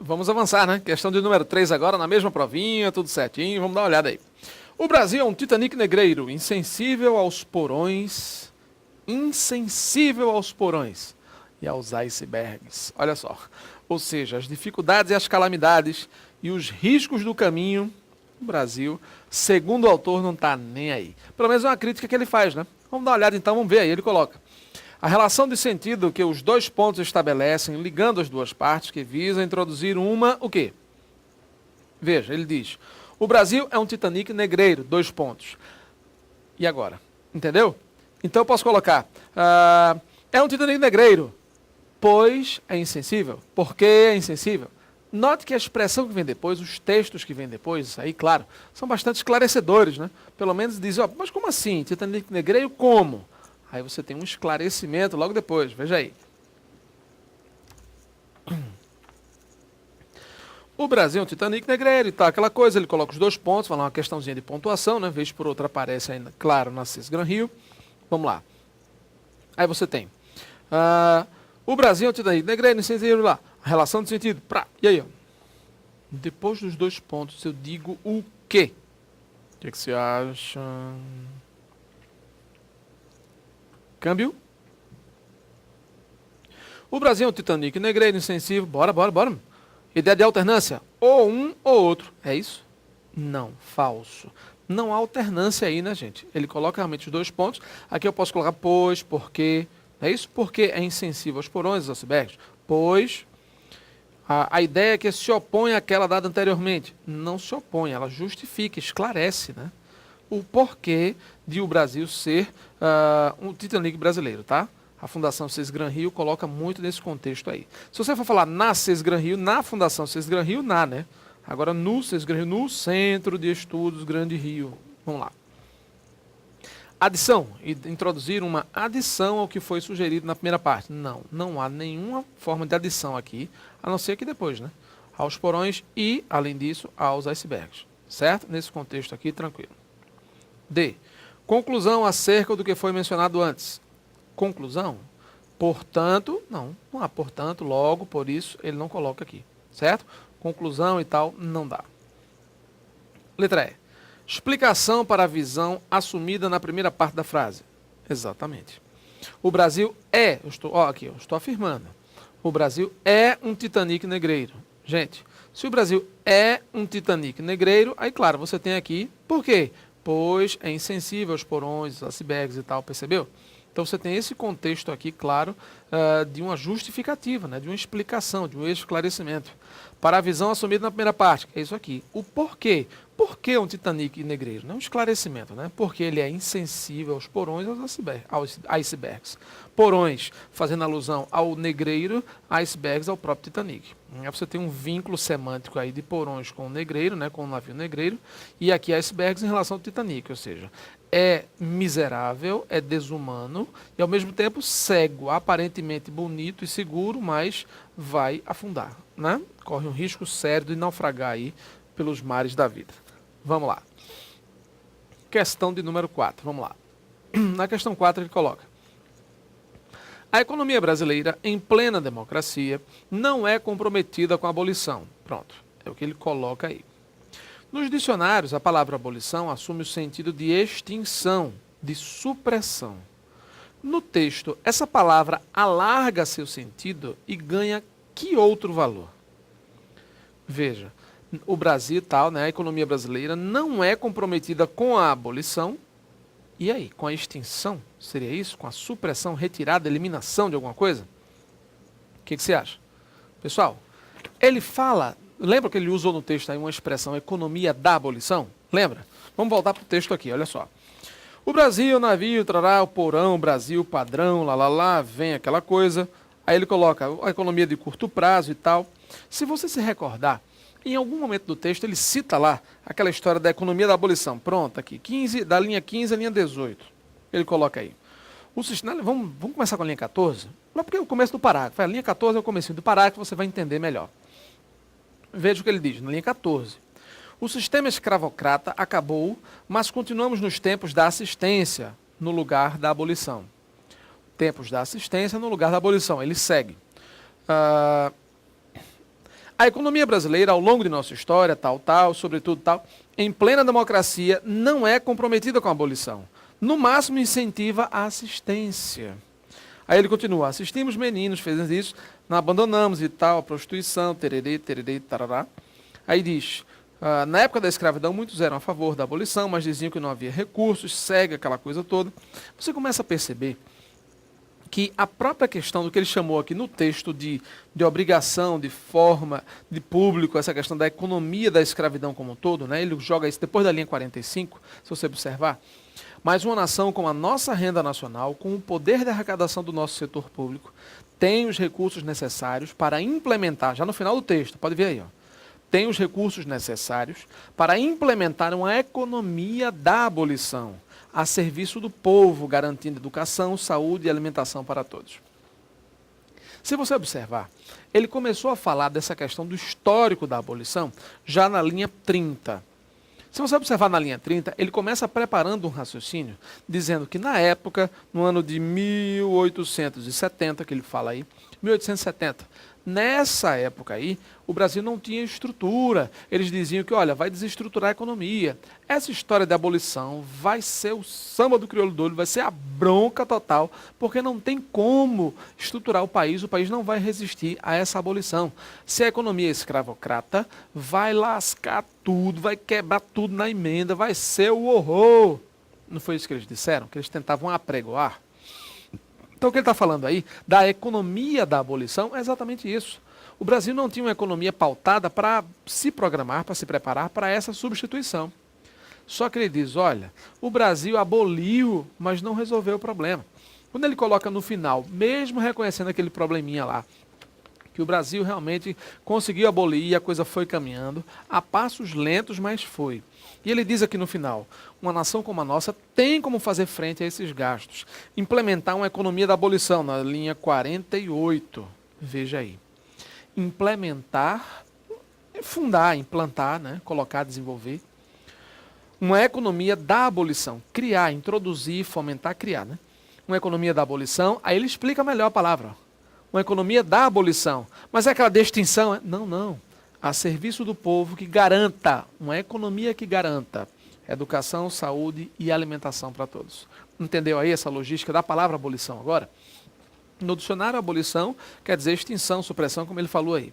Vamos avançar, né? Questão de número 3 agora, na mesma provinha, tudo certinho. Vamos dar uma olhada aí. O Brasil é um Titanic negreiro, insensível aos porões e aos icebergs. Olha só. Ou seja, as dificuldades e as calamidades e os riscos do caminho, o Brasil, segundo o autor, não está nem aí. Pelo menos é uma crítica que ele faz, né? Vamos dar uma olhada então, vamos ver aí. Ele coloca: a relação de sentido que os dois pontos estabelecem, ligando as duas partes, que visa introduzir uma, o quê? Veja, ele diz: o Brasil é um Titanic negreiro, dois pontos. E agora? Entendeu? Então eu posso colocar, é um Titanic negreiro, pois é insensível. Por que é insensível? Note que a expressão que vem depois, os textos que vêm depois, isso aí, claro, são bastante esclarecedores, né? Pelo menos dizem, ó, mas como assim? Titanic negreiro como? Aí você tem um esclarecimento logo depois, veja aí. O Brasil é um Titanic negreiro e tal, aquela coisa, ele coloca os dois pontos, fala uma questãozinha de pontuação, né? Vez por outra aparece ainda, claro, na CIS Gran Rio. Vamos lá. Aí você tem, o Brasil é um Titanic negreiro, insensível lá. A relação de sentido, e aí, ó. Depois dos dois pontos, eu digo o quê? O que você acha? Câmbio? O Brasil é um Titanic negreiro, insensível. Bora. Ideia de alternância. Ou um ou outro. É isso? Não, falso. Não há alternância aí, né, gente? Ele coloca realmente os dois pontos. Aqui eu posso colocar pois, porque. É isso? Porque é insensível aos porões, aos icebergs. Pois a ideia é que se opõe àquela dada anteriormente. Não se opõe, ela justifica, esclarece, né? O porquê de o Brasil ser um Titanic brasileiro, tá? A Fundação CIS Gran Rio coloca muito nesse contexto aí. Se você for falar na CIS Gran Rio, na Fundação CIS Gran Rio, né? Agora no CIS Gran Rio, no Centro de Estudos Grande Rio. Vamos lá. Adição. Introduzir uma adição ao que foi sugerido na primeira parte. Não há nenhuma forma de adição aqui, a não ser que depois, né? Aos porões e, além disso, aos icebergs. Certo? Nesse contexto aqui, tranquilo. D. Conclusão acerca do que foi mencionado antes. Conclusão? Portanto, não há portanto, logo, por isso, ele não coloca aqui. Certo? Conclusão e tal, não dá. Letra E. Explicação para a visão assumida na primeira parte da frase. Exatamente. O Brasil é, eu estou afirmando, o Brasil é um Titanic negreiro. Gente, se o Brasil é um Titanic negreiro, aí claro, você tem aqui, por quê? Pois é insensível aos porões, icebergs e tal, percebeu? Então você tem esse contexto aqui, claro, de uma justificativa, né, de uma explicação, de um esclarecimento. Para a visão assumida na primeira parte, que é isso aqui. O porquê. Por que um Titanic negreiro? Um esclarecimento, né? Porque ele é insensível aos porões e aos icebergs. Porões, fazendo alusão ao negreiro, icebergs ao próprio Titanic. Aí você tem um vínculo semântico aí de porões com o negreiro, né? Com o navio negreiro, e aqui icebergs em relação ao Titanic, ou seja, é miserável, é desumano e ao mesmo tempo cego, aparentemente bonito e seguro, mas vai afundar, né? Corre um risco sério de naufragar aí pelos mares da vida. Vamos lá. Questão de número 4, vamos lá. Na questão 4 ele coloca: a economia brasileira, em plena democracia, não é comprometida com a abolição. Pronto, é o que ele coloca aí. Nos dicionários, a palavra abolição assume o sentido de extinção, de supressão. No texto, essa palavra alarga seu sentido e ganha que outro valor? Veja, o Brasil tal, né, a economia brasileira não é comprometida com a abolição. E aí, com a extinção? Seria isso? Com a supressão, retirada, eliminação de alguma coisa? O que você acha? Pessoal, ele fala, lembra que ele usou no texto aí uma expressão, economia da abolição? Lembra? Vamos voltar para o texto aqui, olha só. O Brasil, navio, trará, o porão, Brasil, padrão, vem aquela coisa. Aí ele coloca a economia de curto prazo e tal. Se você se recordar, em algum momento do texto ele cita lá aquela história da economia da abolição. Pronto, aqui, 15, da linha 15 à linha 18. Ele coloca aí. Vamos começar com a linha 14? Porque é o começo do parágrafo. A linha 14 é o começo do parágrafo, você vai entender melhor. Veja o que ele diz, na linha 14. O sistema escravocrata acabou, mas continuamos nos tempos da assistência no lugar da abolição. Tempos da assistência no lugar da abolição. Ele segue. A economia brasileira, ao longo de nossa história, sobretudo em plena democracia, não é comprometida com a abolição. No máximo, incentiva a assistência. Aí ele continua, assistimos meninos, fazendo isso, não abandonamos e tal, a prostituição, tererê, tererê, tarará. Aí diz, na época da escravidão, muitos eram a favor da abolição, mas diziam que não havia recursos, segue aquela coisa toda. Você começa a perceber que a própria questão do que ele chamou aqui no texto de obrigação, de forma, de público, essa questão da economia da escravidão como um todo, né? Ele joga isso depois da linha 45, se você observar. Mas uma nação com a nossa renda nacional, com o poder de arrecadação do nosso setor público, tem os recursos necessários para implementar, já no final do texto, pode ver aí, ó, tem os recursos necessários para implementar uma economia da abolição, a serviço do povo, garantindo educação, saúde e alimentação para todos. Se você observar, ele começou a falar dessa questão do histórico da abolição já na linha 30. Se você observar na linha 30, ele começa preparando um raciocínio, dizendo que na época, no ano de 1870, que ele fala aí, 1870, nessa época aí, o Brasil não tinha estrutura. Eles diziam que, olha, vai desestruturar a economia. Essa história de abolição vai ser o samba do crioulo doido, vai ser a bronca total, porque não tem como estruturar o país não vai resistir a essa abolição. Se a economia é escravocrata, vai lascar tudo, vai quebrar tudo na emenda, vai ser o horror. Não foi isso que eles disseram? Que eles tentavam apregoar? Então o que ele está falando aí, da economia da abolição, é exatamente isso. O Brasil não tinha uma economia pautada para se programar, para se preparar para essa substituição. Só que ele diz, olha, o Brasil aboliu, mas não resolveu o problema. Quando ele coloca no final, mesmo reconhecendo aquele probleminha lá, que o Brasil realmente conseguiu abolir e a coisa foi caminhando, a passos lentos, mas foi. E ele diz aqui no final, uma nação como a nossa tem como fazer frente a esses gastos. Implementar uma economia da abolição, na linha 48. Veja aí. Implementar, fundar, implantar, né? Colocar, desenvolver. Uma economia da abolição. Criar, introduzir, fomentar, criar. Né? Uma economia da abolição, aí ele explica melhor a palavra. Uma economia da abolição. Mas é aquela de extinção? Não, não. A serviço do povo que garanta, uma economia que garanta educação, saúde e alimentação para todos. Entendeu aí essa logística da palavra abolição agora? No dicionário, abolição quer dizer extinção, supressão, como ele falou aí.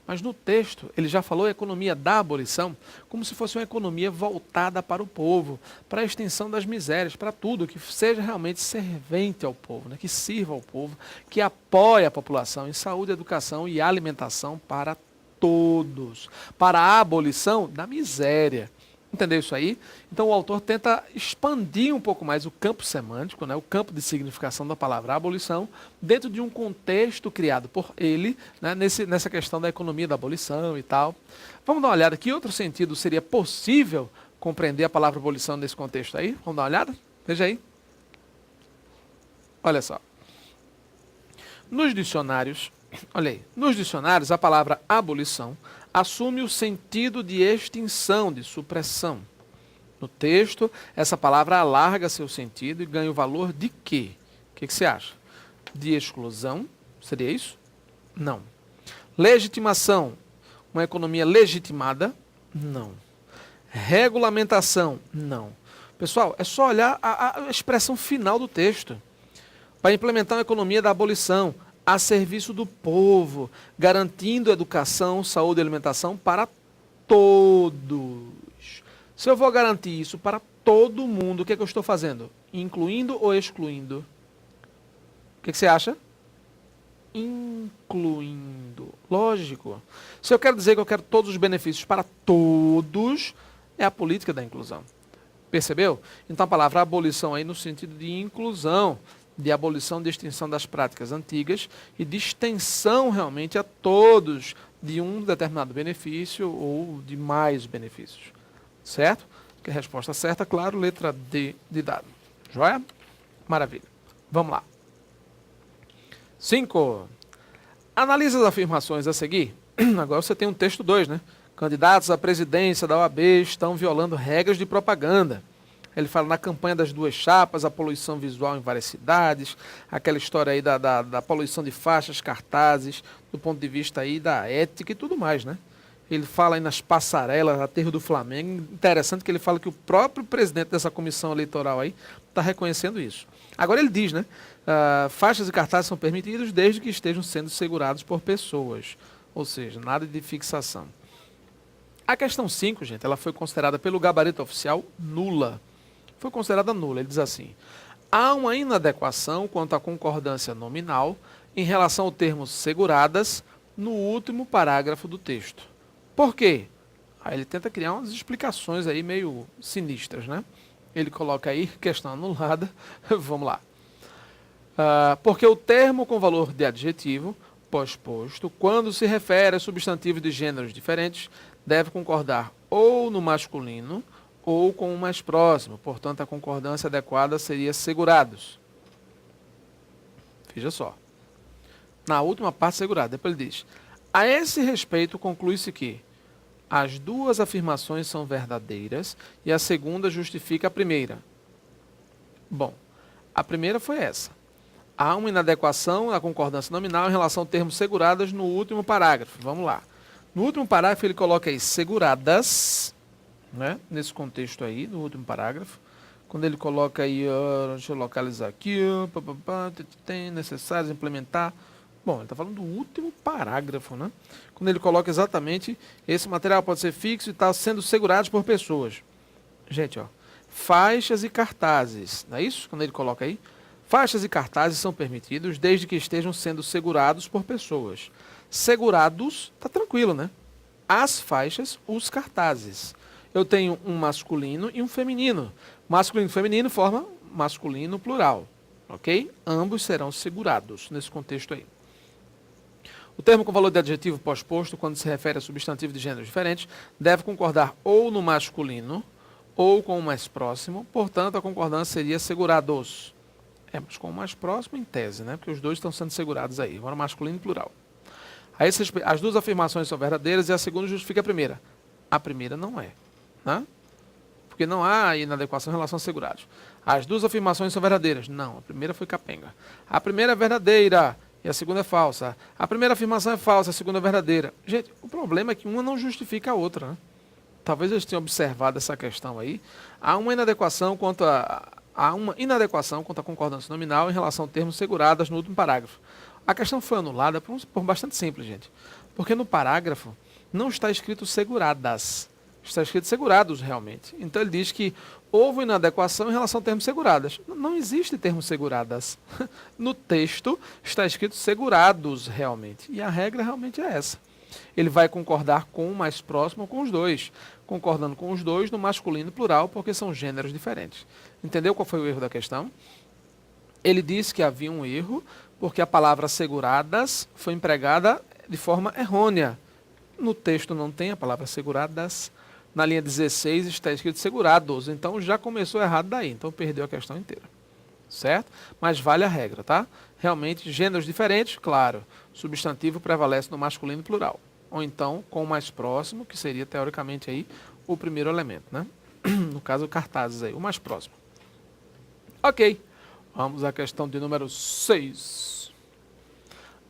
Mas no texto, ele já falou economia da abolição como se fosse uma economia voltada para o povo, para a extinção das misérias, para tudo que seja realmente servente ao povo, né? Que sirva ao povo, que apoie a população em saúde, educação e alimentação para todos, para a abolição da miséria. Entendeu isso aí? Então o autor tenta expandir um pouco mais o campo semântico, né, o campo de significação da palavra abolição, dentro de um contexto criado por ele, né, nessa questão da economia da abolição e tal. Vamos dar uma olhada, que outro sentido seria possível compreender a palavra abolição nesse contexto aí? Vamos dar uma olhada? Veja aí. Olha só. Nos dicionários, olha aí, nos dicionários a palavra abolição assume o sentido de extinção, de supressão. No texto, essa palavra alarga seu sentido e ganha o valor de quê? O que você acha? De exclusão? Seria isso? Não. Legitimação, uma economia legitimada? Não. Regulamentação? Não. Pessoal, é só olhar a expressão final do texto. Para implementar uma economia da abolição, a serviço do povo, garantindo educação, saúde e alimentação para todos. Se eu vou garantir isso para todo mundo, o que é que eu estou fazendo? Incluindo ou excluindo? O que você acha? Incluindo. Lógico. Se eu quero dizer que eu quero todos os benefícios para todos, é a política da inclusão. Percebeu? Então a palavra abolição aí no sentido de inclusão, de abolição, de extinção das práticas antigas e de extensão realmente a todos de um determinado benefício ou de mais benefícios. Certo? Que a resposta certa, claro, letra D de dado. Joia? Maravilha. Vamos lá. 5. Analisa as afirmações a seguir. Agora você tem um texto 2, né? Candidatos à presidência da OAB estão violando regras de propaganda. Ele fala na campanha das duas chapas, a poluição visual em várias cidades, aquela história aí da poluição de faixas, cartazes, do ponto de vista aí da ética e tudo mais, né? Ele fala aí nas passarelas, aterro do Flamengo. Interessante que ele fala que o próprio presidente dessa comissão eleitoral aí está reconhecendo isso. Agora ele diz, né? Faixas e cartazes são permitidos desde que estejam sendo segurados por pessoas. Ou seja, nada de fixação. A questão 5, gente, ela foi considerada pelo gabarito oficial nula. Foi considerada nula. Ele diz assim: há uma inadequação quanto à concordância nominal em relação ao termo seguradas no último parágrafo do texto. Por quê? Aí ele tenta criar umas explicações aí meio sinistras, né? Ele coloca aí questão anulada. Vamos lá. Porque o termo com valor de adjetivo pós-posto, quando se refere a substantivos de gêneros diferentes, deve concordar ou no masculino ou com o mais próximo. Portanto, a concordância adequada seria segurados. Veja só. Na última parte, segurado. Depois ele diz: a esse respeito, conclui-se que as duas afirmações são verdadeiras e a segunda justifica a primeira. Bom, a primeira foi essa. Há uma inadequação na concordância nominal em relação ao termo seguradas no último parágrafo. Vamos lá. No último parágrafo ele coloca aí seguradas, né? Nesse contexto aí, no último parágrafo. Quando ele coloca aí, deixa eu localizar aqui, tem necessários implementar. Bom, ele está falando do último parágrafo, né? Quando ele coloca exatamente, esse material pode ser fixo e está sendo segurado por pessoas. Gente, ó, faixas e cartazes, não é isso? Quando ele coloca aí, faixas e cartazes são permitidos desde que estejam sendo segurados por pessoas. Segurados, tá tranquilo, né? As faixas, os cartazes. Eu tenho um masculino e um feminino. Masculino e feminino forma masculino plural, ok? Ambos serão segurados nesse contexto aí. O termo com valor de adjetivo pós-posto, quando se refere a substantivo de gêneros diferentes, deve concordar ou no masculino ou com o mais próximo. Portanto, a concordância seria segurados. Mas com o mais próximo em tese, né? Porque os dois estão sendo segurados aí. Agora masculino e plural. As duas afirmações são verdadeiras e a segunda justifica a primeira. A primeira não é, né? Porque não há inadequação em relação a segurados. As duas afirmações são verdadeiras. Não, a primeira foi capenga. A primeira é verdadeira e a segunda é falsa. A primeira afirmação é falsa, a segunda é verdadeira. Gente, o problema é que uma não justifica a outra, né? Talvez eles tenham observado essa questão aí. Há uma inadequação quanto à concordância nominal em relação ao termo seguradas no último parágrafo. A questão foi anulada por bastante simples, gente. Porque no parágrafo não está escrito seguradas. Está escrito segurados, realmente. Então ele diz que houve inadequação em relação ao termo seguradas. Não existe termo seguradas. No texto está escrito segurados, realmente. E a regra realmente é essa. Ele vai concordar com o mais próximo ou com os dois. Concordando com os dois no masculino plural, porque são gêneros diferentes. Entendeu qual foi o erro da questão? Ele disse que havia um erro, porque a palavra seguradas foi empregada de forma errônea. No texto não tem a palavra seguradas. Na linha 16 está escrito segurados. Então já começou errado daí. Então perdeu a questão inteira. Certo? Mas vale a regra, tá? Realmente, gêneros diferentes, claro. Substantivo prevalece no masculino plural. Ou então com o mais próximo, que seria teoricamente aí o primeiro elemento, né? No caso, cartazes aí, o mais próximo. Ok. Vamos à questão de número 6.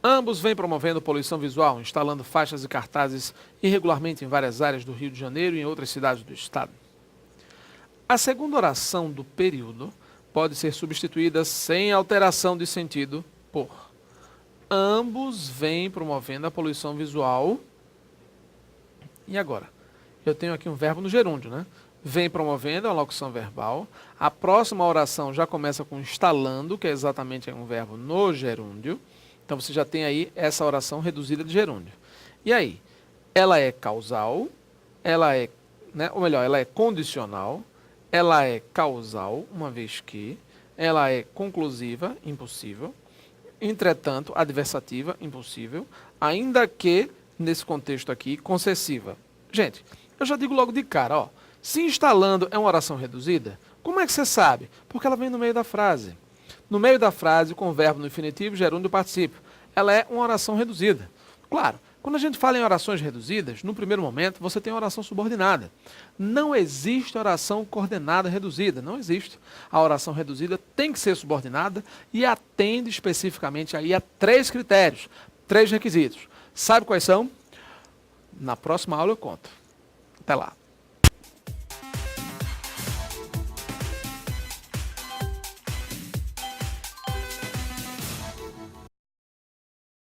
Ambos vêm promovendo poluição visual, instalando faixas e cartazes irregularmente em várias áreas do Rio de Janeiro e em outras cidades do estado. A segunda oração do período pode ser substituída sem alteração de sentido por: ambos vêm promovendo a poluição visual. E agora? Eu tenho aqui um verbo no gerúndio, né? Vem promovendo, é uma locução verbal. A próxima oração já começa com instalando, que é exatamente um verbo no gerúndio. Então você já tem aí essa oração reduzida de gerúndio. E aí? Ela é causal, ela é, né, ou melhor, ela é condicional, ela é causal, uma vez que, ela é conclusiva, impossível, entretanto, adversativa, impossível, ainda que, nesse contexto aqui, concessiva. Gente, eu já digo logo de cara, ó, se instalando é uma oração reduzida, como é que você sabe? Porque ela vem no meio da frase. No meio da frase, com o verbo no infinitivo, gerúndio e particípio. Ela é uma oração reduzida. Claro, Quando a gente fala em orações reduzidas, no primeiro momento você tem oração subordinada. Não existe oração coordenada reduzida, não existe. A oração reduzida tem que ser subordinada e atende especificamente aí a 3 critérios, 3 requisitos. Sabe quais são? Na próxima aula eu conto. Até lá.